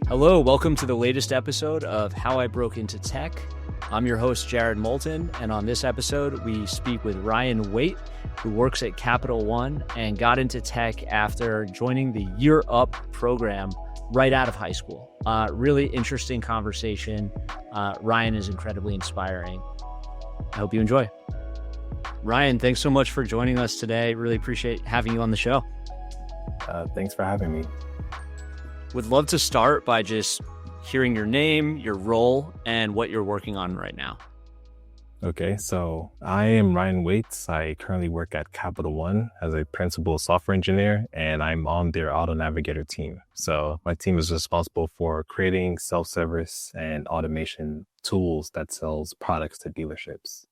Hello, welcome to the latest episode of How I Broke Into Tech. I'm your host, Jared Moulton, and on this episode, we speak with Ryan Waite, who works at Capital One and got into tech after joining the Year Up program right out of high school. Really interesting conversation. Ryan is incredibly inspiring. I hope you enjoy. Ryan, thanks so much for joining us today. Really appreciate having you on the show. Thanks for having me. Would love to start by just hearing your name, your role, and what you're working on right now. Okay, so I am Ryan Waite. I currently work at Capital One as a principal software engineer, and I'm on their Auto Navigator team. So my team is responsible for creating self-service and automation tools that sells products to dealerships.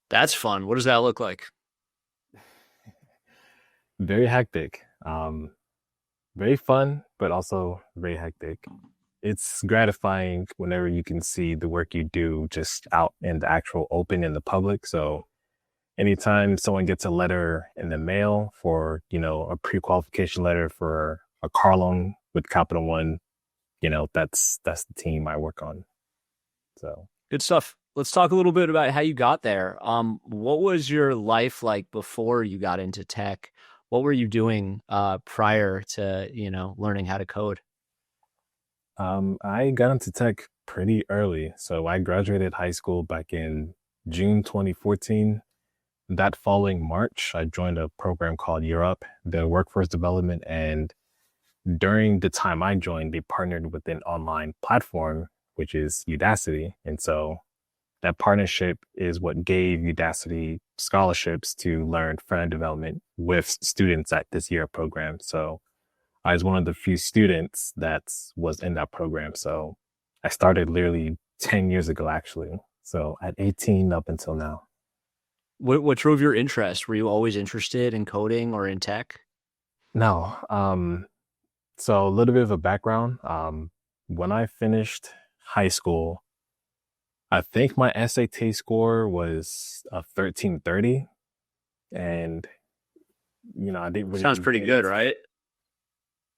That's fun. What does that look like? Very hectic. Very fun, but also very hectic. It's gratifying whenever you can see the work you do just out in the actual open in the public. So anytime someone gets a letter in the mail for, a pre-qualification letter for a car loan with Capital One, that's the team I work on. So good stuff. Let's talk a little bit about how you got there. What was your life like before you got into tech? What were you doing prior to, learning how to code? I got into tech pretty early. So I graduated high school back in June 2014. That following March, I joined a program called Year Up, the workforce development. And during the time I joined, they partnered with an online platform, which is Udacity. And so that partnership is what gave Udacity scholarships to learn front-end development with students at this Year Up program. So I was one of the few students that was in that program. So I started literally 10 years ago, actually. So at 18 up until now. What drove your interest? Were you always interested in coding or in tech? No. So a little bit of a background. When I finished high school, I think my SAT score was a 1330. And, I didn't really... Sounds pretty good, right?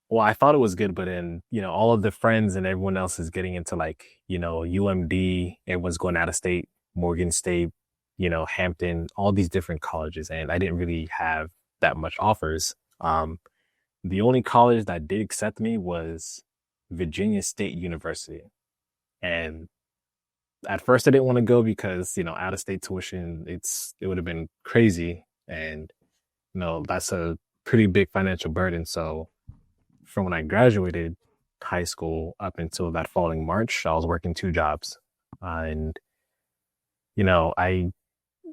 Well, I thought it was good, but then, all of the friends and everyone else is getting into UMD, everyone's going out of state, Morgan State, Hampton, all these different colleges. And I didn't really have that much offers. The only college that did accept me was Virginia State University. And at first I didn't want to go because, out of state tuition, it would have been crazy. And, that's a pretty big financial burden. So from when I graduated high school up until that following March, I was working 2 jobs. And, I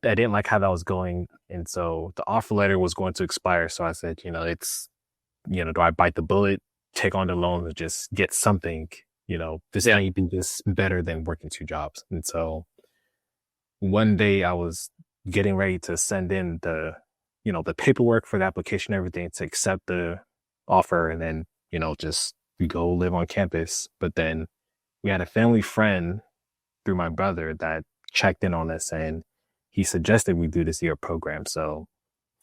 didn't like how that was going. And so the offer letter was going to expire. So I said, do I bite the bullet, take on the loan, and just get something, this might be just better than working 2 jobs. And so one day I was getting ready to send in the paperwork for the application, everything to accept the offer and then, just go live on campus. But then we had a family friend through my brother that checked in on us and he suggested we do this Year program. So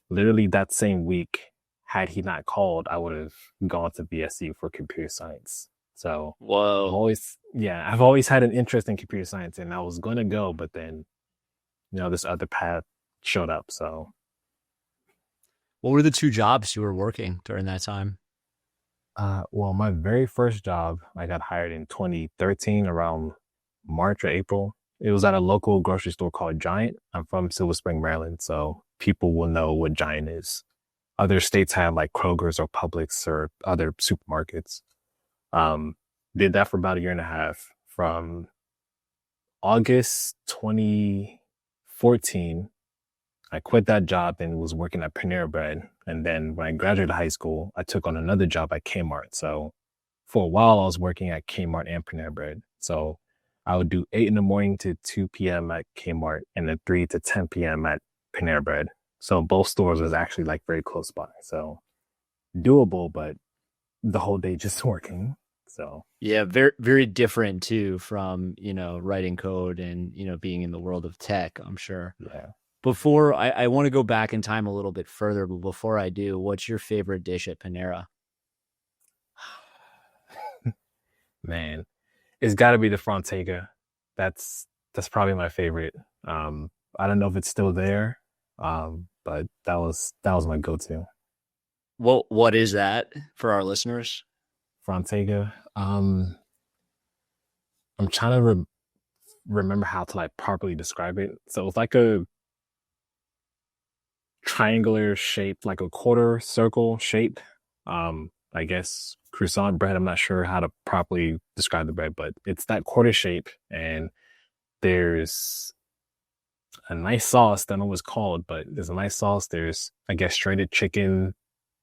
literally that same week, had he not called, I would have gone to BSU for computer science. So whoa, I've always had an interest in computer science and I was going to go, but then, this other path showed up. So what were the 2 jobs you were working during that time? Well, my very first job, I got hired in 2013 around March or April. It was at a local grocery store called Giant. I'm from Silver Spring, Maryland, so people will know what Giant is. Other states have like Kroger's or Publix or other supermarkets. Did that for about 1.5 years from August 2014. I quit that job and was working at Panera Bread. And then when I graduated high school, I took on another job at Kmart. So for a while, I was working at Kmart and Panera Bread. So I would do 8 a.m. to 2 p.m. at Kmart and then 3 to 10 p.m. at Panera Bread. So both stores was actually very close by. So doable, but the whole day just working. So yeah, very, very different too from, writing code and, being in the world of tech, I'm sure. Yeah. Before I want to go back in time a little bit further, but before I do, what's your favorite dish at Panera? Man, it's got to be the Frontega. That's that's probably my favorite. I don't know if it's still there, but that was my go-to. What is that for our listeners? Frontega. I'm trying to remember how to like properly describe it. So it's like a triangular shape, like a quarter circle shape. I guess croissant bread. I'm not sure how to properly describe the bread, but it's that quarter shape, and there's a nice sauce. I don't know what it's called, but there's a nice sauce. There's, I guess, shredded chicken,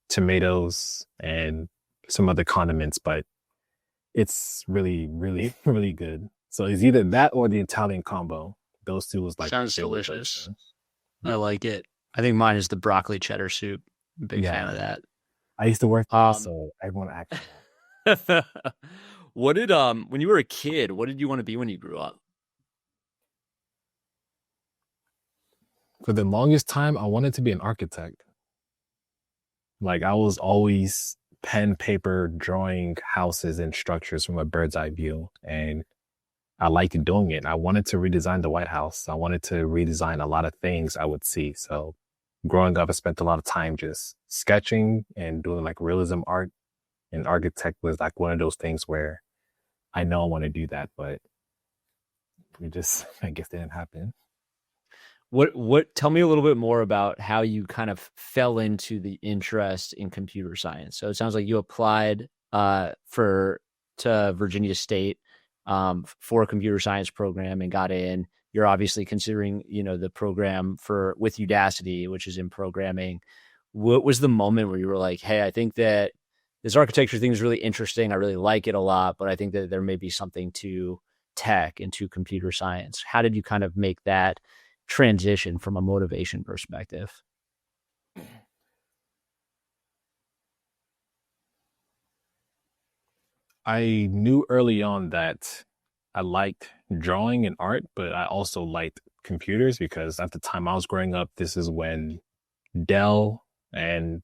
tomatoes, and some other condiments, but it's really, really, really good. So it's either that or the Italian combo. Those two was like Sounds favorite delicious. go-to. I like it. I think mine is the broccoli cheddar soup. Big fan Yeah, of that. I used to work there, Um, so everyone actually. what did when you were a kid, what did you want to be when you grew up? For the longest time, I wanted to be an architect. Like I was always pen, paper, drawing houses and structures from a bird's eye view, and I liked doing it. I wanted to redesign the White House. I wanted to redesign a lot of things I would see. So growing up, I spent a lot of time just sketching and doing like realism art. And architect was like one of those things where I know I want to do that, but it just, I guess, didn't happen. What tell me a little bit more about how you kind of fell into the interest in computer science. So it sounds like you applied for to Virginia State for a computer science program and got in. You're obviously considering, the program for with Udacity, which is in programming. What was the moment where you were like, "Hey, I think that this architecture thing is really interesting. I really like it a lot, but I think that there may be something to tech and to computer science." How did you kind of make that transition from a motivation perspective? I knew early on that I liked drawing and art, but I also liked computers because at the time I was growing up, this is when Dell and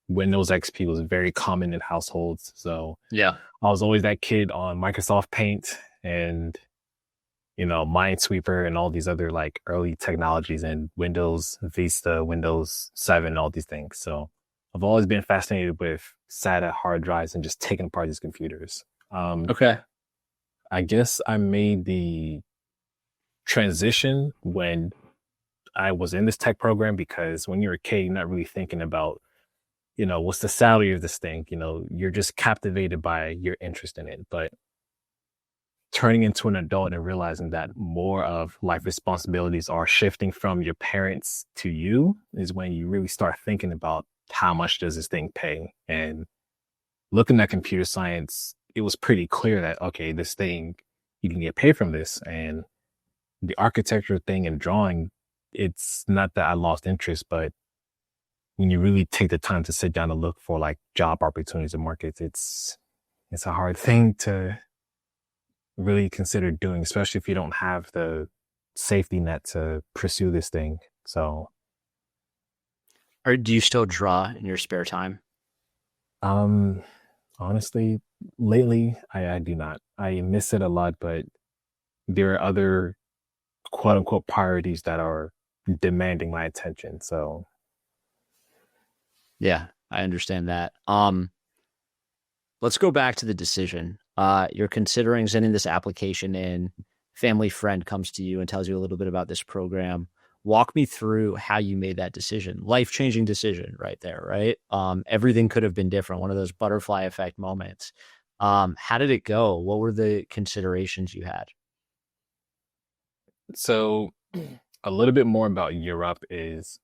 Windows XP was very common in households. So Yeah. I was always that kid on Microsoft Paint and, Minesweeper and all these other like early technologies and Windows Vista, Windows 7, all these things. So I've always been fascinated with SATA hard drives and just taking apart these computers. Okay. I guess I made the transition when I was in this tech program because when you're a kid, you're not really thinking about, what's the salary of this thing? You're just captivated by your interest in it. But turning into an adult and realizing that more of life responsibilities are shifting from your parents to you is when you really start thinking about how much does this thing pay? And looking at computer science, it was pretty clear that, okay, this thing, you can get paid from this. And the architecture thing and drawing, it's not that I lost interest, but when you really take the time to sit down and look for like job opportunities in markets, it's a hard thing to really consider doing, especially if you don't have the safety net to pursue this thing. So, Or do you still draw in your spare time? um, honestly, lately I do not. I miss it a lot, but there are other quote unquote priorities that are demanding my attention. So, Yeah, I understand that. Let's go back to the decision. You're considering sending this application in. Family friend comes to you and tells you a little bit about this program. Walk me through how you made that decision. Life-changing decision right there, right? Everything could have been different. One of those butterfly effect moments. How did it go? What were the considerations you had? so a little bit more about Europe is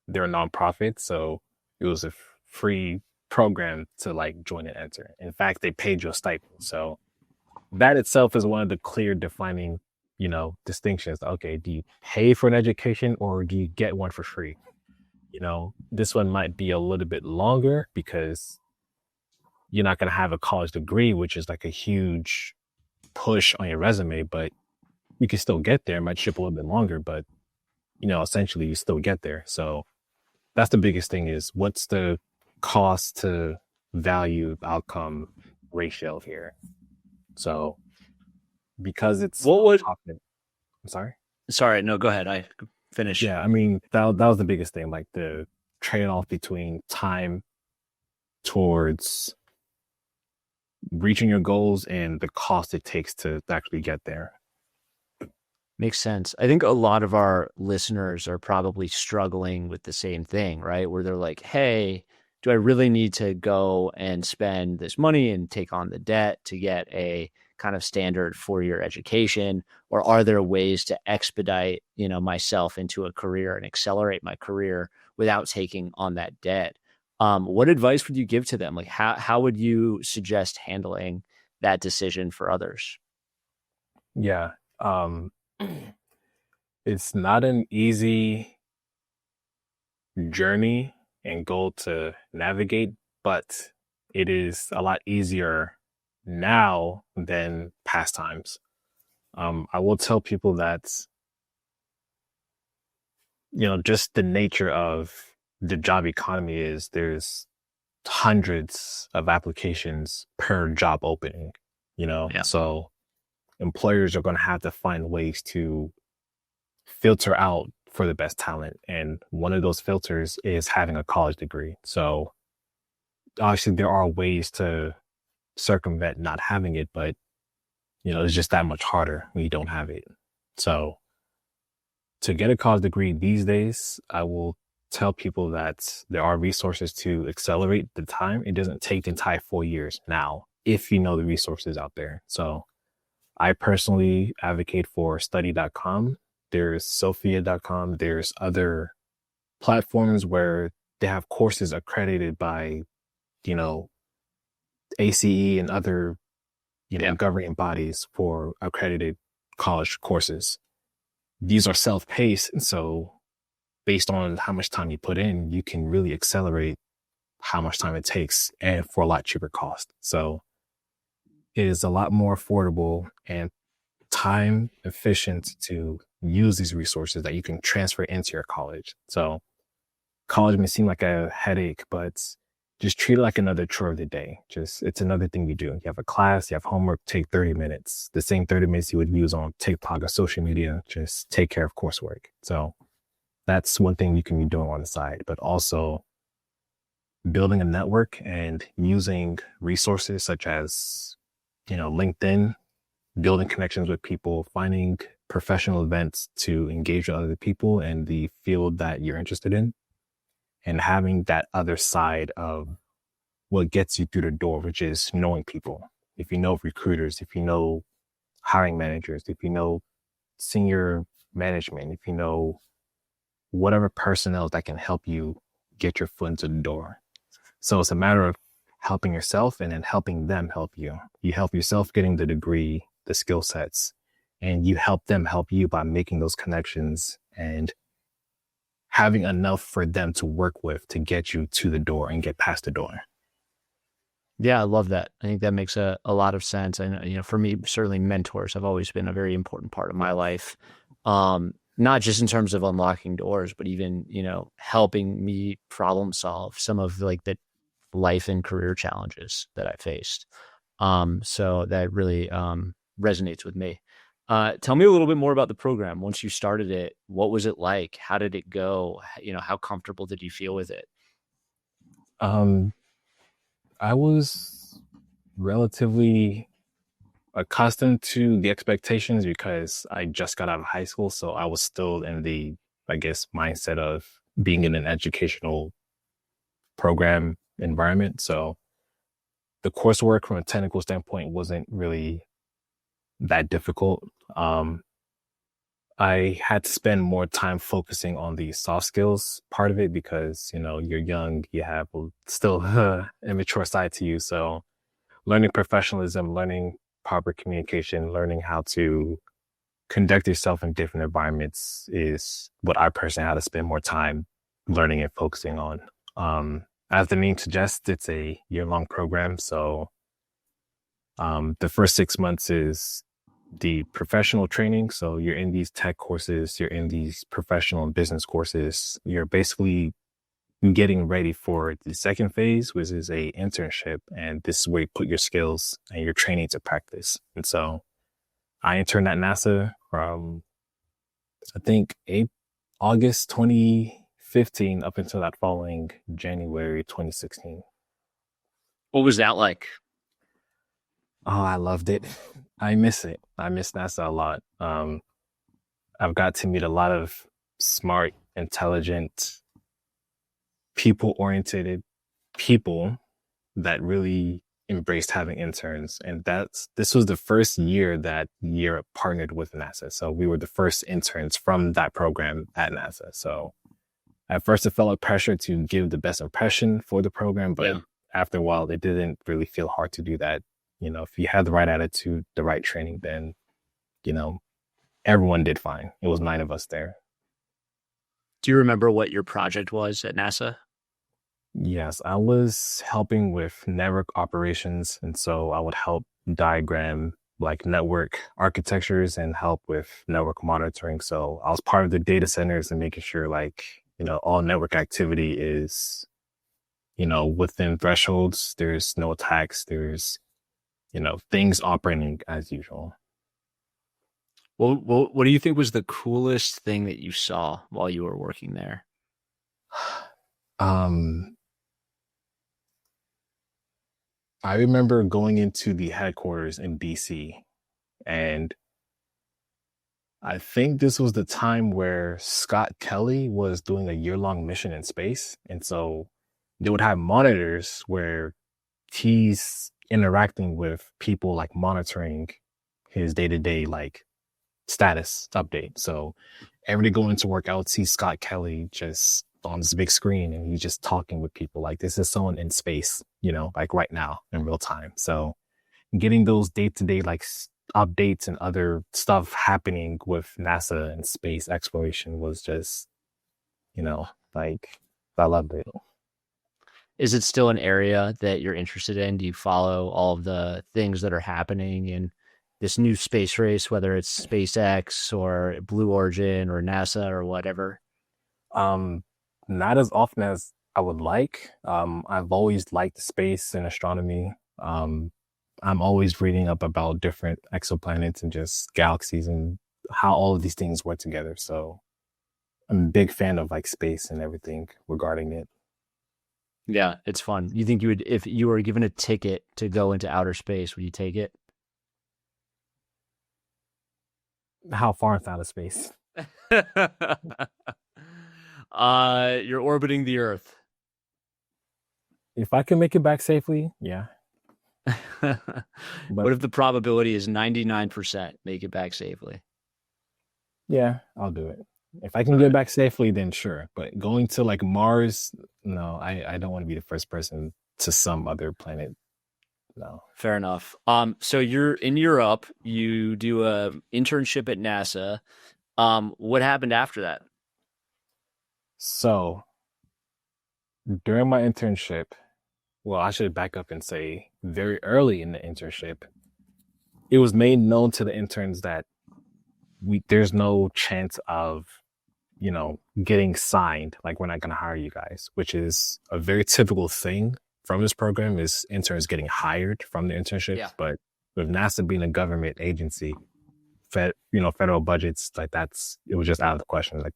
they're a nonprofit, so it was a free program to like join and enter. In fact, they paid you a stipend. So that itself is one of the clear defining, distinctions. Okay, do you pay for an education or do you get one for free? This one might be a little bit longer because you're not going to have a college degree, which is like a huge push on your resume, but you can still get there. It might ship a little bit longer, but essentially you still get there. So that's the biggest thing is what's the cost to value outcome ratio here. So because it's What would, often, I'm sorry. sorry, no, go ahead. I finish. Yeah, I mean that was the biggest thing, like the trade off between time towards reaching your goals and the cost it takes to actually get there. Makes sense. I think a lot of our listeners are probably struggling with the same thing, right? Where they're like, hey, do I really need to go and spend this money and take on the debt to get a kind of standard 4-year education? Or are there ways to expedite, myself into a career and accelerate my career without taking on that debt? What advice would you give to them? Like how would you suggest handling that decision for others? Yeah. It's not an easy journey and goal to navigate, but it is a lot easier now than past times. I will tell people that, just the nature of the job economy is there's hundreds of applications per job opening, Yeah. so employers are going to have to find ways to filter out for the best talent. And one of those filters is having a college degree. So obviously there are ways to circumvent not having it, but it's just that much harder when you don't have it. So to get a college degree these days, I will tell people that there are resources to accelerate the time. It doesn't take the entire 4 years now if you know the resources out there. So I personally advocate for study.com. There's Sophia.com. There's other platforms where they have courses accredited by, ACE and other, governing bodies for accredited college courses. These are self-paced. So based on how much time you put in, you can really accelerate how much time it takes and for a lot cheaper cost. So it is a lot more affordable and time efficient to use these resources that you can transfer into your college. So college may seem like a headache, but just treat it like another chore of the day. It's another thing you do. You have a class, you have homework, take 30 minutes. The same 30 minutes you would use on TikTok or social media, just take care of coursework. So that's one thing you can be doing on the side, but also building a network and using resources such as, LinkedIn, building connections with people, finding professional events to engage with other people in the field that you're interested in, and having that other side of what gets you through the door, which is knowing people. If you know recruiters, if you know hiring managers, if you know senior management, if you know whatever personnel that can help you get your foot into the door. So it's a matter of helping yourself and then helping them help you. You help yourself getting the degree, the skill sets, and you help them help you by making those connections and having enough for them to work with to get you to the door and get past the door. Yeah, I love that. I think that makes a lot of sense. And, for me, certainly mentors have always been a very important part of my life. Not just in terms of unlocking doors, but even, helping me problem solve some of like the life and career challenges that I faced. So that really resonates with me. Tell me a little bit more about the program. Once you started it, what was it like? How did it go? How comfortable did you feel with it? Um, I was relatively accustomed to the expectations because I just got out of high school. So I was still in the, I guess, mindset of being in an educational program environment. So the coursework from a technical standpoint wasn't really that difficult. I had to spend more time focusing on the soft skills part of it because, you're young, you have still immature side to you. So learning professionalism, learning proper communication, learning how to conduct yourself in different environments is what I personally had to spend more time learning and focusing on. As the name suggests, it's a year-long program. So the first 6 months is the professional training. So you're in these tech courses, you're in these professional and business courses. You're basically getting ready for the second phase, which is a internship. And this is where you put your skills and your training to practice. And so I interned at NASA from, I think, August 2015 up until that following January 2016. What was that like? Oh, I loved it. I miss it. I miss NASA a lot. I've got to meet a lot of smart, intelligent, people-oriented people that really embraced having interns. And this was the first year that Europe partnered with NASA. So we were the first interns from that program at NASA. So at first it felt like pressure to give the best impression for the program, but after a while it didn't really feel hard to do that. You know, if you had the right attitude, the right training, then, you know, everyone did fine. It was 9 of us there. Do you remember what your project was at NASA? Yes, I was helping with network operations. And so I would help diagram like network architectures and help with network monitoring. So I was part of the data centers and making sure like, you know, all network activity is, you know, within thresholds. There's no attacks. There's, you know, things operating as usual. Well, what do you think was the coolest thing that you saw while you were working there? I remember going into the headquarters in DC, and I think this was the time where Scott Kelly was doing a year-long mission in space. And so they would have monitors where he's interacting with people, like monitoring his day-to-day like status update. So every day going to work, I would see Scott Kelly just on this big screen, and he's just talking with people like this is someone in space, you know, like right now in real time. So getting those day-to-day like updates and other stuff happening with NASA and space exploration was just, you know, like I loved it. Is it still an area that you're interested in? Do you follow all of the things that are happening in this new space race, whether it's SpaceX or Blue Origin or NASA or whatever? Not as often as I would like. I've always liked space and astronomy. I'm always reading up about different exoplanets and just galaxies and how all of these things work together. So I'm a big fan of like space and everything regarding it. Yeah, it's fun. You think you would, if you were given a ticket to go into outer space, would you take it? How far is out of space? You're orbiting the Earth. If I can make it back safely, yeah. What if the probability is 99% make it back safely? Yeah, I'll do it. If I can get back safely, then sure. But going to like Mars, no, I don't want to be the first person to some other planet. No. Fair enough. So you're in Europe, you do a internship at NASA. What happened after that? So during my internship, well, I should back up and say very early in the internship, it was made known to the interns that there's no chance of, you know, getting signed. Like, we're not going to hire you guys, which is a very typical thing from this program is interns getting hired from the internships. Yeah. But with NASA being a government agency, federal budgets, like it was just out of the question. Like,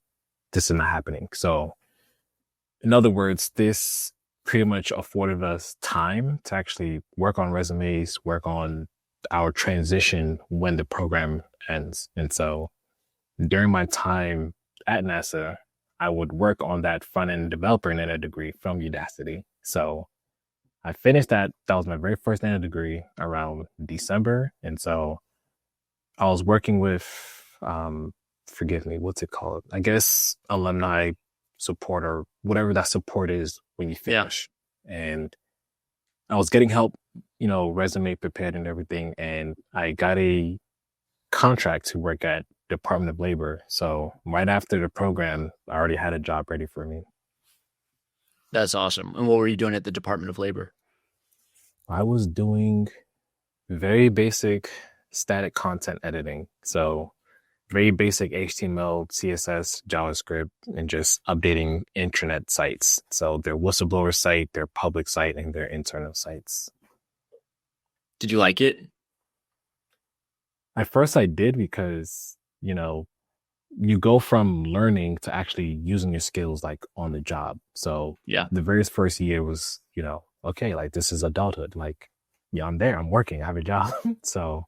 this is not happening. So in other words, this pretty much afforded us time to actually work on resumes, work on our transition when the program ends. And so during my time at NASA, I would work on that front-end developer NANA degree from Udacity. So I finished that. That was my very first NANA degree around December. And so I was working with, forgive me, what's it called? I guess alumni support or whatever that support is when you finish. Yeah. And I was getting help, resume prepared and everything. And I got a contract to work at Department of Labor. So right after the program, I already had a job ready for me. That's awesome. And what were you doing at the Department of Labor? I was doing very basic static content editing. So very basic HTML, CSS, JavaScript, and just updating intranet sites. So their whistleblower site, their public site, and their internal sites. Did you like it? At first I did because, you go from learning to actually using your skills like on the job. So Yeah. the very first year was, okay, like this is adulthood. Like, yeah, I'm there, I'm working, I have a job. So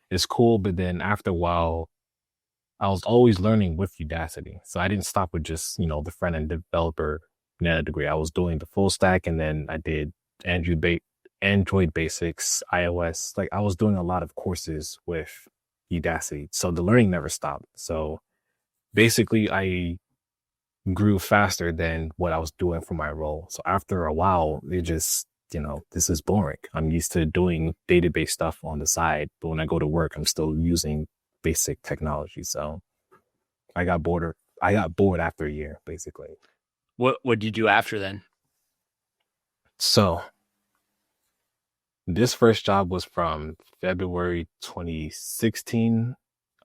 it's cool. But then after a while, I was always learning with Udacity. So I didn't stop with just, the front end developer degree. I was doing the full stack, and then I did Android basics, iOS. Like I was doing a lot of courses with Udacity. So the learning never stopped. So basically I grew faster than what I was doing for my role. So after a while, it just, this is boring. I'm used to doing database stuff on the side, but when I go to work, I'm still using basic technology. So I got bored. I got bored after a year, basically. What did you do after then? So this first job was from February 2016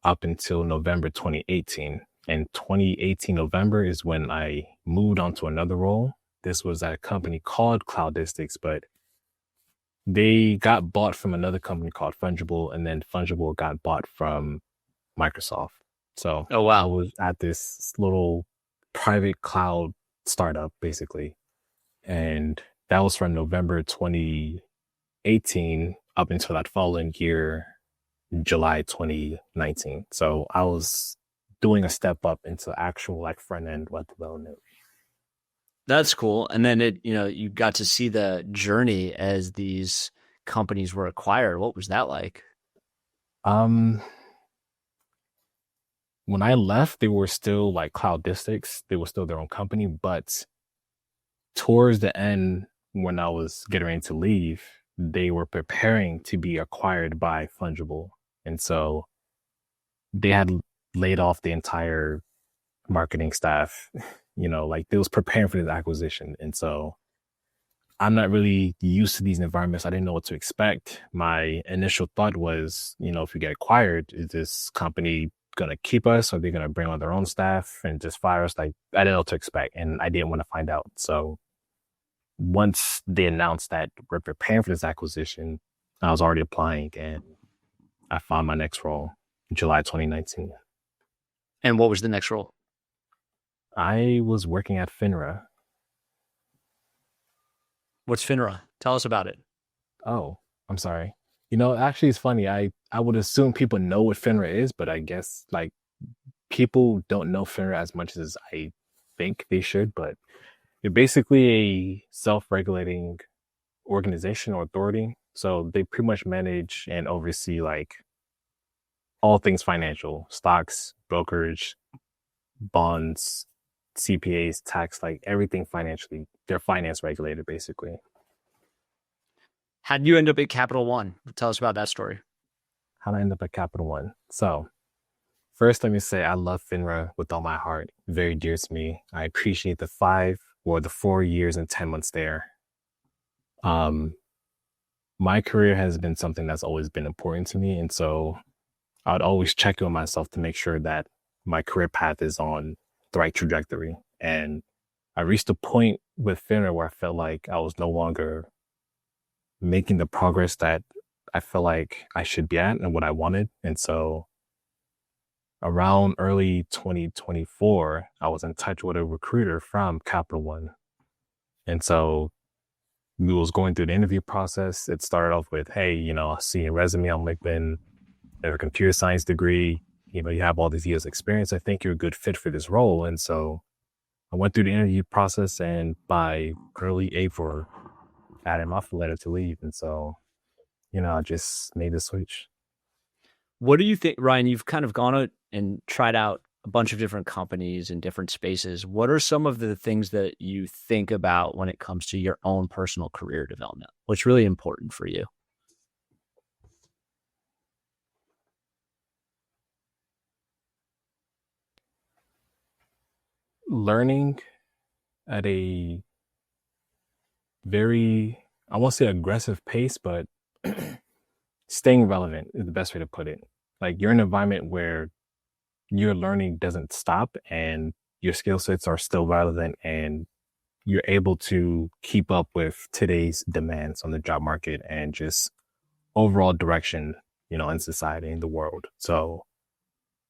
up until November 2018. And 2018 November is when I moved on to another role. This was at a company called Cloudistics, but they got bought from another company called Fungible, and then Fungible got bought from Microsoft. So Oh, wow. I was at this little private cloud startup, basically. And that was from November 2018 up until that following year, July 2019. So I was doing a step up into actual like front end web development. That's cool. And then you got to see the journey as these companies were acquired. What was that like? When I left, they were still like Cloudistics. They were still their own company, but towards the end, when I was getting ready to leave, they were preparing to be acquired by Fungible. And so they had laid off the entire marketing staff, like they was preparing for this acquisition. And so I'm not really used to these environments. I didn't know what to expect. My initial thought was, if we get acquired, is this company going to keep us? Or are they going to bring on their own staff and just fire us? Like, I didn't know what to expect, and I didn't want to find out. So once they announced that we're preparing for this acquisition, I was already applying, and I found my next role in July 2019. And what was the next role? I was working at FINRA. What's FINRA? Tell us about it. Oh, I'm sorry. Actually, it's funny. I would assume people know what FINRA is, but I guess like people don't know FINRA as much as I think they should. But they're basically a self-regulating organization or authority. So they pretty much manage and oversee like all things financial, stocks, brokerage, bonds, CPAs, tax, like everything financially. They're finance regulated, basically. How did you end up at Capital One? Tell us about that story. How did I end up at Capital One? So first, let me say I love FINRA with all my heart. Very dear to me. I appreciate the 4 years and 10 months there. My career has been something that's always been important to me. And so I would always check in with myself to make sure that my career path is on the right trajectory. And I reached a point with FINRA where I felt like I was no longer making the progress that I felt like I should be at and what I wanted. And so around early 2024, I was in touch with a recruiter from Capital One. And so we was going through the interview process. It started off with, hey, I see your resume on LinkedIn, you have a computer science degree, you have all these years experience. I think you're a good fit for this role. And so I went through the interview process, and by early April, I had an offer letter to leave. And so, I just made the switch. What do you think, Ryan? You've kind of gone out and tried out a bunch of different companies in different spaces. What are some of the things that you think about when it comes to your own personal career development? What's really important for you? Learning at a very, I won't say aggressive pace, but staying relevant is the best way to put it. Like you're in an environment where your learning doesn't stop and your skill sets are still relevant and you're able to keep up with today's demands on the job market and just overall direction, in society, in the world. So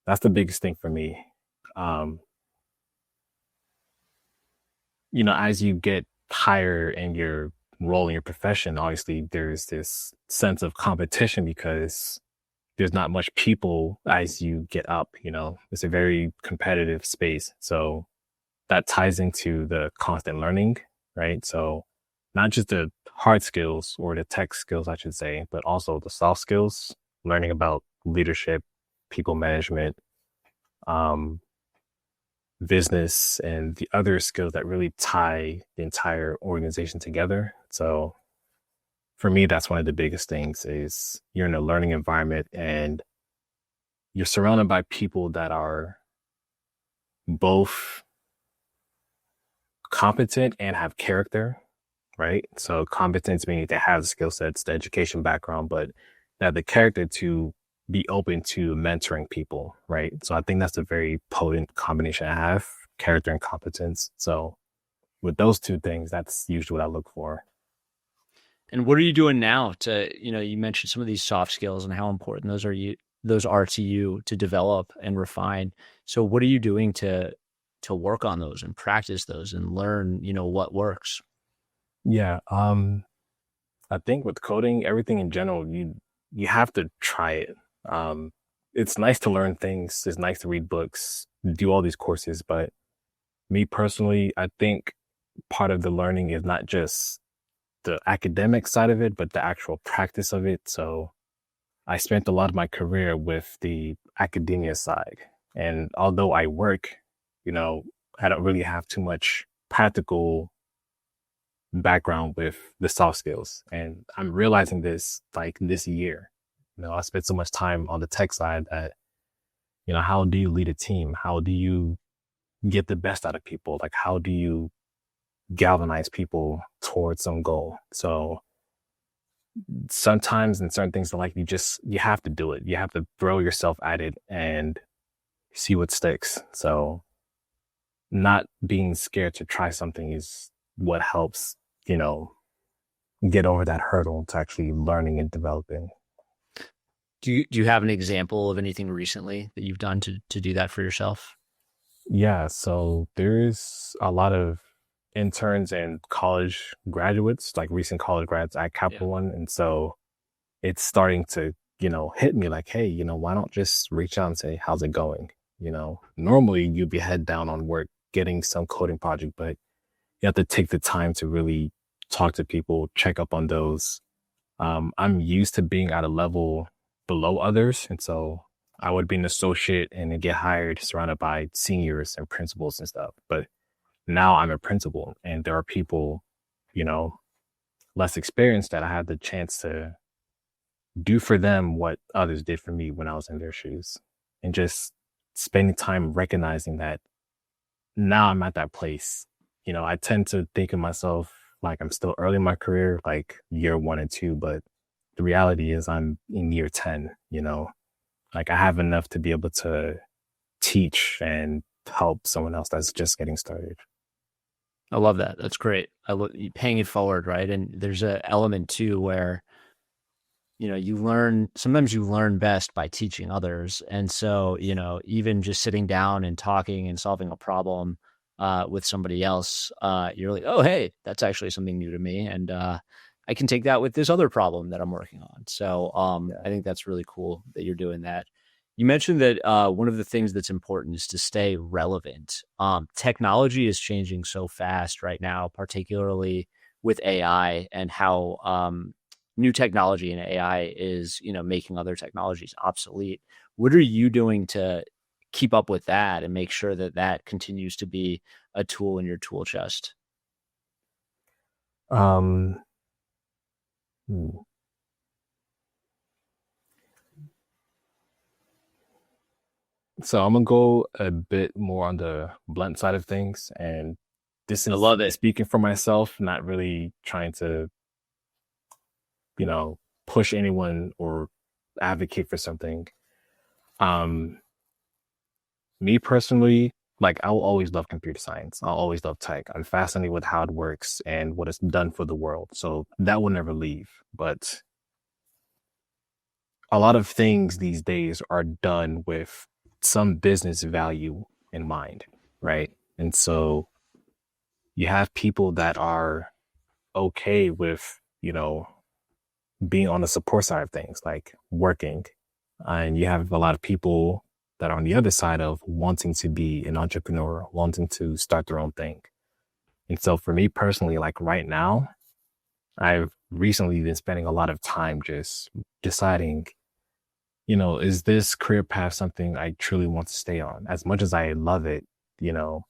that's the biggest thing for me. Um, as you get higher in your role in your profession, obviously there's this sense of competition because there's not much people as you get up, it's a very competitive space. So that ties into the constant learning, right? So not just the hard skills or the tech skills, I should say, but also the soft skills, learning about leadership, people management, um, business, and the other skills that really tie the entire organization together. So for me, that's one of the biggest things is you're in a learning environment and you're surrounded by people that are both competent and have character, right? So competence meaning they have the skill sets, the education background, but they have the character to be open to mentoring people, right? So I think that's a very potent combination I have, character and competence. So with those two things, that's usually what I look for. And what are you doing now to, you mentioned some of these soft skills and how important those are to you to develop and refine. So what are you doing to work on those and practice those and learn, what works? Yeah. I think with coding, everything in general, you have to try it. Um, it's nice to learn things. It's nice to read books, do all these courses, but me personally, I think part of the learning is not just the academic side of it, but the actual practice of it. So I spent a lot of my career with the academia side. And although I work, I don't really have too much practical background with the soft skills. And I'm realizing this like this year. I spent so much time on the tech side that, how do you lead a team? How do you get the best out of people? Like, how do you galvanize people towards some goal? So sometimes in certain things, like you have to do it. You have to throw yourself at it and see what sticks. So not being scared to try something is what helps, get over that hurdle to actually learning and developing. Do you have an example of anything recently that you've done to do that for yourself? Yeah, so there's a lot of interns and college graduates, like recent college grads at Yeah. Capital One. And so it's starting to, hit me like, hey, why not just reach out and say, how's it going? Normally you'd be head down on work, getting some coding project, but you have to take the time to really talk to people, check up on those. I'm used to being at a level below others. And so I would be an associate and then get hired surrounded by seniors and principals and stuff. But now I'm a principal and there are people, you know, less experienced that I had the chance to do for them what others did for me when I was in their shoes. And just spending time recognizing that now I'm at that place. I tend to think of myself like I'm still early in my career, like year 1 and 2, but the reality is I'm in year 10. Like I have enough to be able to teach and help someone else that's just getting started. I love that. That's great. I love paying it forward, right? And there's a element too where sometimes you learn best by teaching others. And so, even just sitting down and talking and solving a problem with somebody else, you're like, oh, hey, that's actually something new to me. And I can take that with this other problem that I'm working on. So Yeah. I think that's really cool that you're doing that. You mentioned that one of the things that's important is to stay relevant. Technology is changing so fast right now, particularly with AI and how new technology and AI is, making other technologies obsolete. What are you doing to keep up with that and make sure that that continues to be a tool in your tool chest? Um, hmm. So I'm gonna go a bit more on the blunt side of things, and this I is love it. speaking for myself, not really trying to, push anyone or advocate for something. Um, me personally, like I'll always love computer science. I'll always love tech. I'm fascinated with how it works and what it's done for the world. So that will never leave. But a lot of things these days are done with some business value in mind, right? And so you have people that are okay with, being on the support side of things, like working. And you have a lot of people that are on the other side of wanting to be an entrepreneur, wanting to start their own thing. And so for me personally, like right now, I've recently been spending a lot of time just deciding, is this career path something I truly want to stay on? As much as I love it, you know,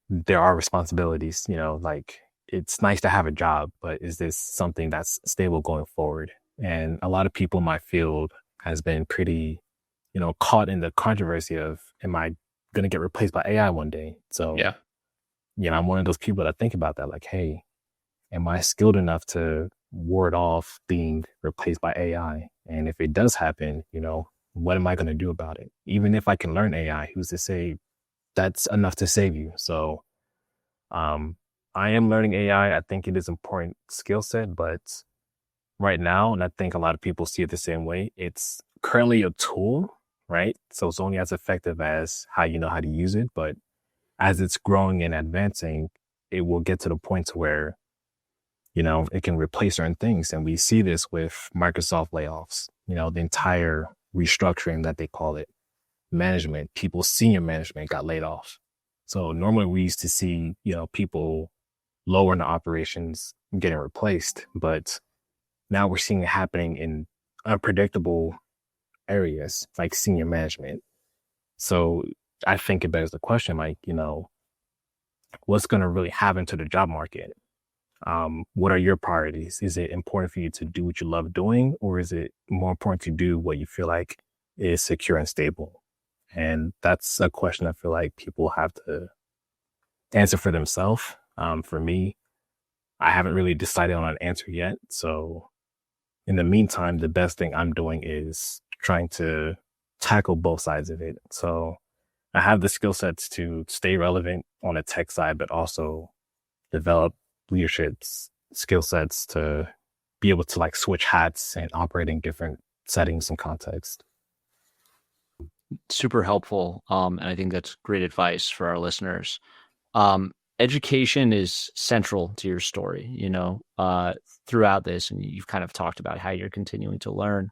there are responsibilities, like it's nice to have a job, but is this something that's stable going forward? And a lot of people in my field has been pretty, caught in the controversy of, am I going to get replaced by AI one day? So, Yeah. I'm one of those people that think about that, like, hey, am I skilled enough to ward off being replaced by AI? And if it does happen, what am I going to do about it? Even if I can learn AI, who's to say that's enough to save you? So, I am learning AI. I think it is an important skill set, but right now, and I think a lot of people see it the same way, it's currently a tool, right? So it's only as effective as how you know how to use it. But as it's growing and advancing, it will get to the point to where, it can replace certain things. And we see this with Microsoft layoffs, the entire restructuring that they call it. Management, people, senior management got laid off. So normally we used to see, people lower in the operations getting replaced, but now we're seeing it happening in unpredictable areas like senior management. So I think it begs the question, like, what's going to really happen to the job market? What are your priorities? Is it important for you to do what you love doing, or is it more important to do what you feel like is secure and stable? And that's a question I feel like people have to answer for themselves. For me, I haven't really decided on an answer yet. So in the meantime, the best thing I'm doing is trying to tackle both sides of it. So I have the skill sets to stay relevant on the tech side, but also develop leadership skill sets to be able to like switch hats and operate in different settings and contexts. Super helpful. And I think that's great advice for our listeners. Education is central to your story, throughout this. And you've kind of talked about how you're continuing to learn.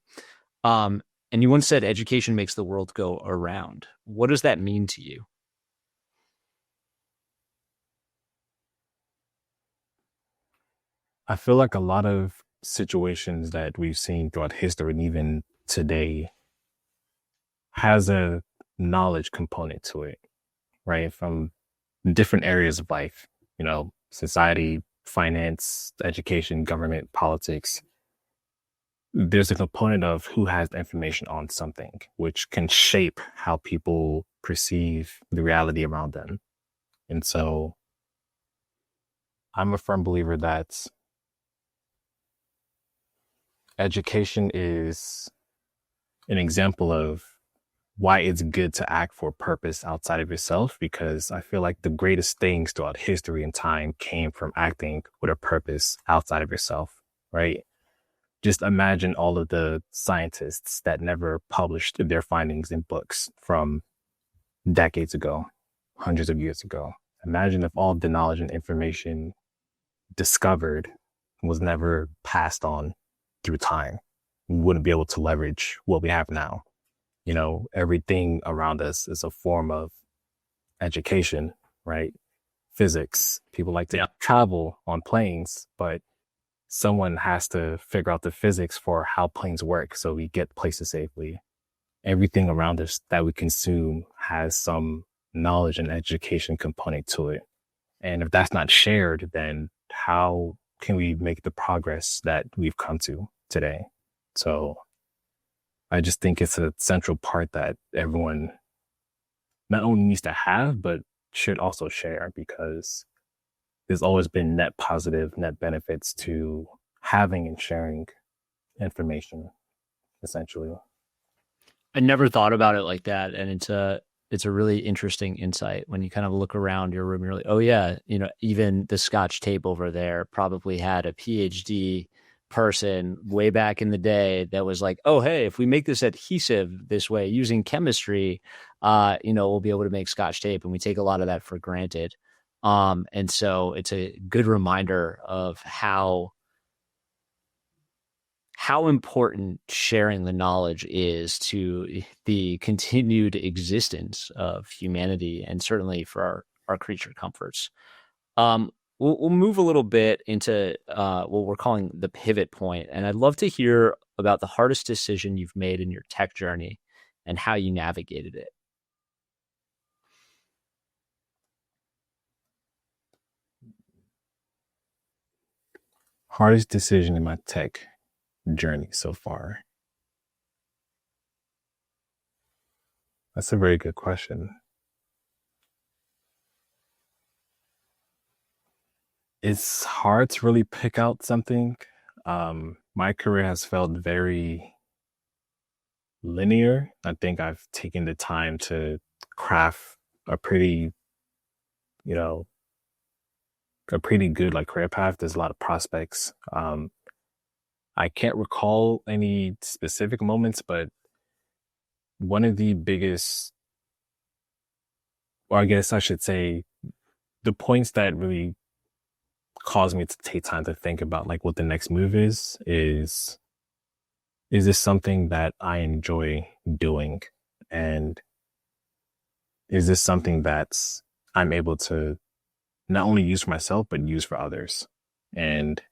And you once said education makes the world go around. What does that mean to you? I feel like a lot of situations that we've seen throughout history and even today has a knowledge component to it, right? From different areas of life, society, finance, education, government, politics. There's a component of who has the information on something, which can shape how people perceive the reality around them. And so I'm a firm believer that education is an example of why it's good to act for a purpose outside of yourself, because I feel like the greatest things throughout history and time came from acting with a purpose outside of yourself, right? Just imagine all of the scientists that never published their findings in books from decades ago, hundreds of years ago. Imagine if all of the knowledge and information discovered was never passed on through time. We wouldn't be able to leverage what we have now. Everything around us is a form of education, right? Physics. People like to travel on planes, but someone has to figure out the physics for how planes work so we get places safely. Everything around us that we consume has some knowledge and education component to it. And if that's not shared, then how can we make the progress that we've come to today? So I just think it's a central part that everyone not only needs to have, but should also share, because there's always been net positive, net benefits to having and sharing information, essentially. I never thought about it like that. And it's it's a really interesting insight when you kind of look around your room. You're like, oh yeah, even the Scotch tape over there probably had a PhD person way back in the day that was like, oh hey, if we make this adhesive this way using chemistry, we'll be able to make Scotch tape, and we take a lot of that for granted. And so it's a good reminder of how important sharing the knowledge is to the continued existence of humanity, and certainly for our creature comforts. We'll move a little bit into what we're calling the pivot point, and I'd love to hear about the hardest decision you've made in your tech journey and how you navigated it. Hardest decision in my tech journey so far. That's a very good question. It's hard to really pick out something. My career has felt very linear. I think I've taken the time to craft a pretty, you know, a pretty good like career path. There's a lot of prospects. I can't recall any specific moments, but one of the biggest, or I guess I should say, the points that really caused me to take time to think about like what the next move is this something that I enjoy doing? And is this something that's I'm able to not only use for myself, but use for others? And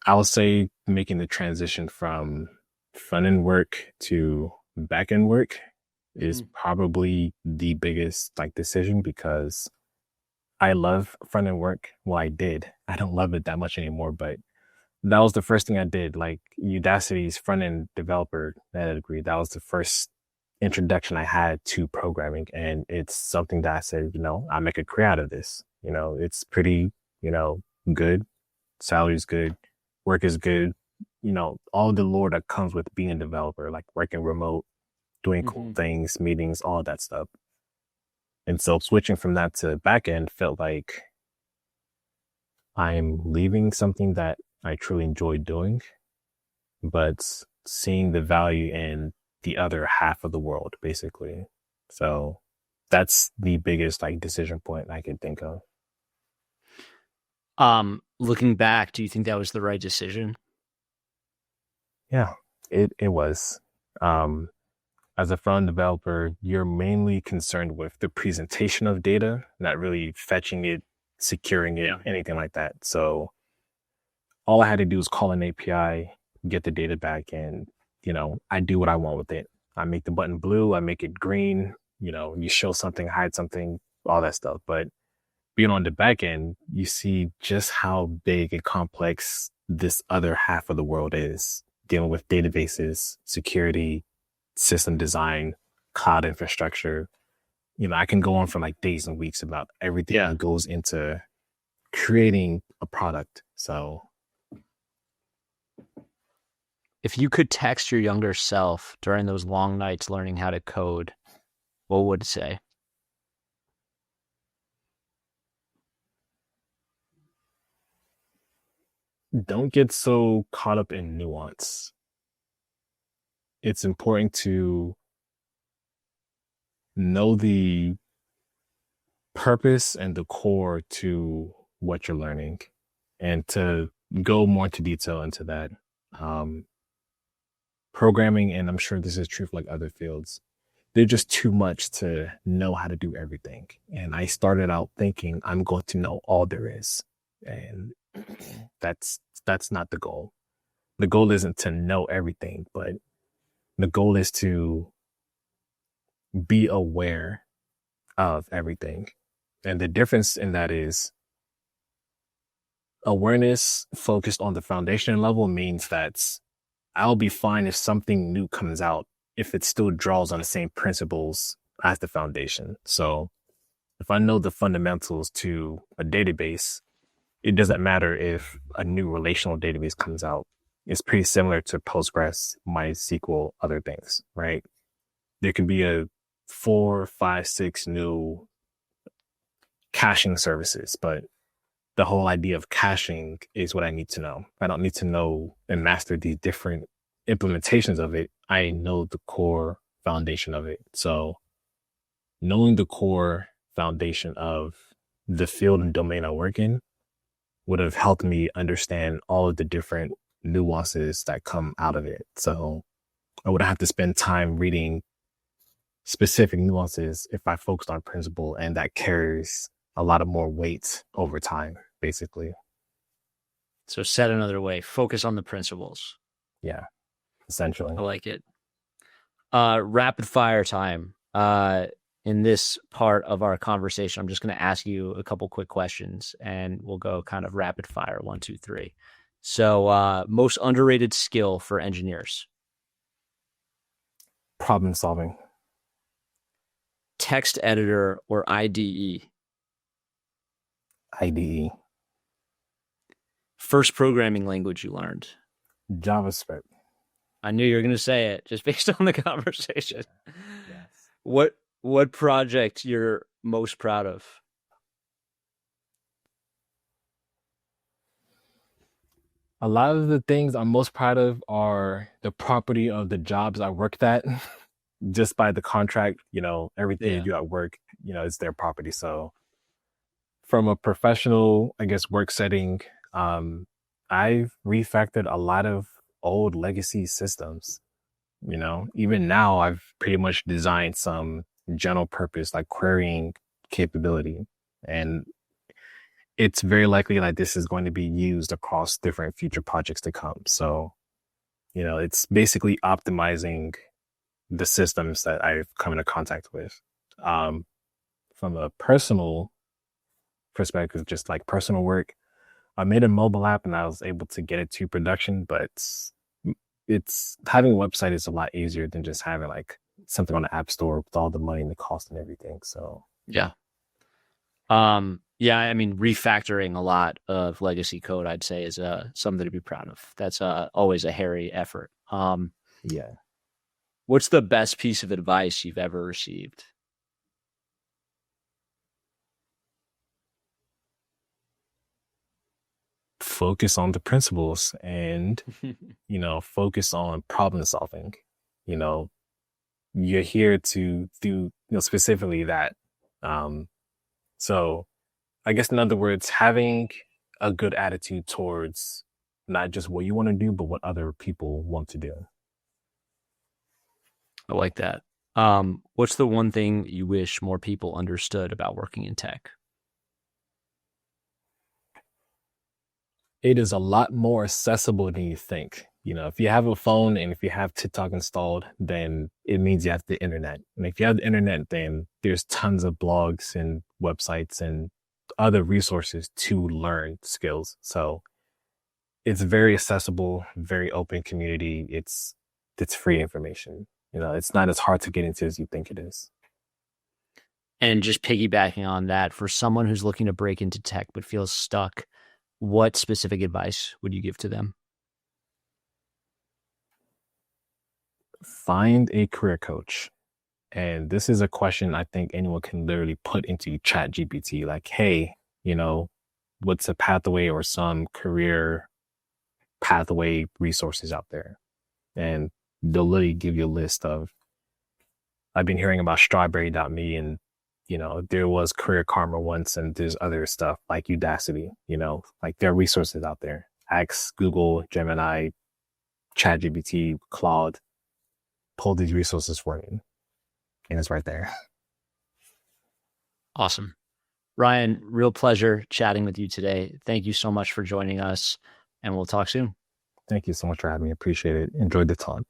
I would say making the transition from front end work to back end work is probably the biggest like decision, because I love front end work. Well, I did. I don't love it that much anymore, but that was the first thing I did. Like Udacity's front end developer degree, that was the first introduction I had to programming. And it's something that I said, I make a career out of this. It's pretty, good. Salary's good. Work is good. All the lore that comes with being a developer, like working remote, doing cool things, meetings, all that stuff. And so switching from that to back end felt like I'm leaving something that I truly enjoy doing, but seeing the value in the other half of the world, basically. So that's the biggest like decision point I can think of. Looking back, do you think that was the right decision? Yeah, it was. As a front developer, you're mainly concerned with the presentation of data, not really fetching it, securing it, anything like that. So all I had to do was call an API, get the data back, and, I do what I want with it. I make the button blue, I make it green, you show something, hide something, all that stuff. But being on the back end, you see just how big and complex this other half of the world is, dealing with databases, security, system design, cloud infrastructure. I can go on for like days and weeks about everything that goes into creating a product. So if you could text your younger self during those long nights learning how to code, what would it say? Don't get so caught up in nuance. It's important to know the purpose and the core to what you're learning, and to go more into detail into that. Programming, and I'm sure this is true for like other fields, they're just too much to know how to do everything. And I started out thinking I'm going to know all there is. And that's not the goal. The goal isn't to know everything, but the goal is to be aware of everything. And the difference in that is awareness focused on the foundation level means that I'll be fine if something new comes out, if it still draws on the same principles as the foundation. So if I know the fundamentals to a database, it doesn't matter if a new relational database comes out. It's pretty similar to Postgres, MySQL, other things, right? there could be a 4, 5, 6 new caching services, but the whole idea of caching is what I need to know. I don't need to know and master the different implementations of it. I know the core foundation of it. So knowing the core foundation of the field and domain I work in would have helped me understand all of the different nuances that come out of it. So I would have to spend time reading specific nuances if I focused on principle, and that carries a lot of more weight over time, basically. So said another way, focus on the principles. Yeah, essentially. I like it. Rapid fire time. In this part of our conversation, I'm just going to ask you a couple quick questions and we'll go kind of rapid fire, 1, 2, 3. So most underrated skill for engineers? Problem solving. Text editor or IDE? IDE. First programming language you learned? JavaScript. I knew you were going to say it just based on the conversation. Yes. What project you're most proud of? A lot of the things I'm most proud of are the property of the jobs I worked at. Just by the contract, everything you do at work, it's their property. So from a professional, I guess, work setting, I've refactored a lot of old legacy systems. Even now I've pretty much designed some general purpose, like querying capability. And it's very likely that this is going to be used across different future projects to come. So, it's basically optimizing the systems that I've come into contact with. From a personal perspective, just like personal work, I made a mobile app and I was able to get it to production, but it's having a website is a lot easier than just having like something on the app store with all the money and the cost and everything. So yeah. I mean, refactoring a lot of legacy code, I'd say, is something to be proud of. That's always a hairy effort. Yeah. What's the best piece of advice you've ever received? Focus on the principles and, focus on problem solving. You're here to do, specifically that. So I guess in other words, having a good attitude towards not just what you want to do, but what other people want to do. I like that. What's the one thing you wish more people understood about working in tech? It is a lot more accessible than you think. If you have a phone and if you have TikTok installed, then it means you have the internet. And if you have the internet, then there's tons of blogs and websites and other resources to learn skills. So it's very accessible, very open community. It's free information. It's not as hard to get into as you think it is. And just piggybacking on that, for someone who's looking to break into tech but feels stuck, what specific advice would you give to them? Find a career coach. And this is a question I think anyone can literally put into ChatGPT. Like, hey, what's a pathway or some career pathway resources out there? And they'll literally give you a list of, I've been hearing about strawberry.me and, there was Career Karma once and there's other stuff like Udacity, like there are resources out there. Ask Google, Gemini, ChatGPT, Claude, pull these resources for you. And it's right there. Awesome. Ryan, real pleasure chatting with you today. Thank you so much for joining us and we'll talk soon. Thank you so much for having me. Appreciate it. Enjoyed the talk.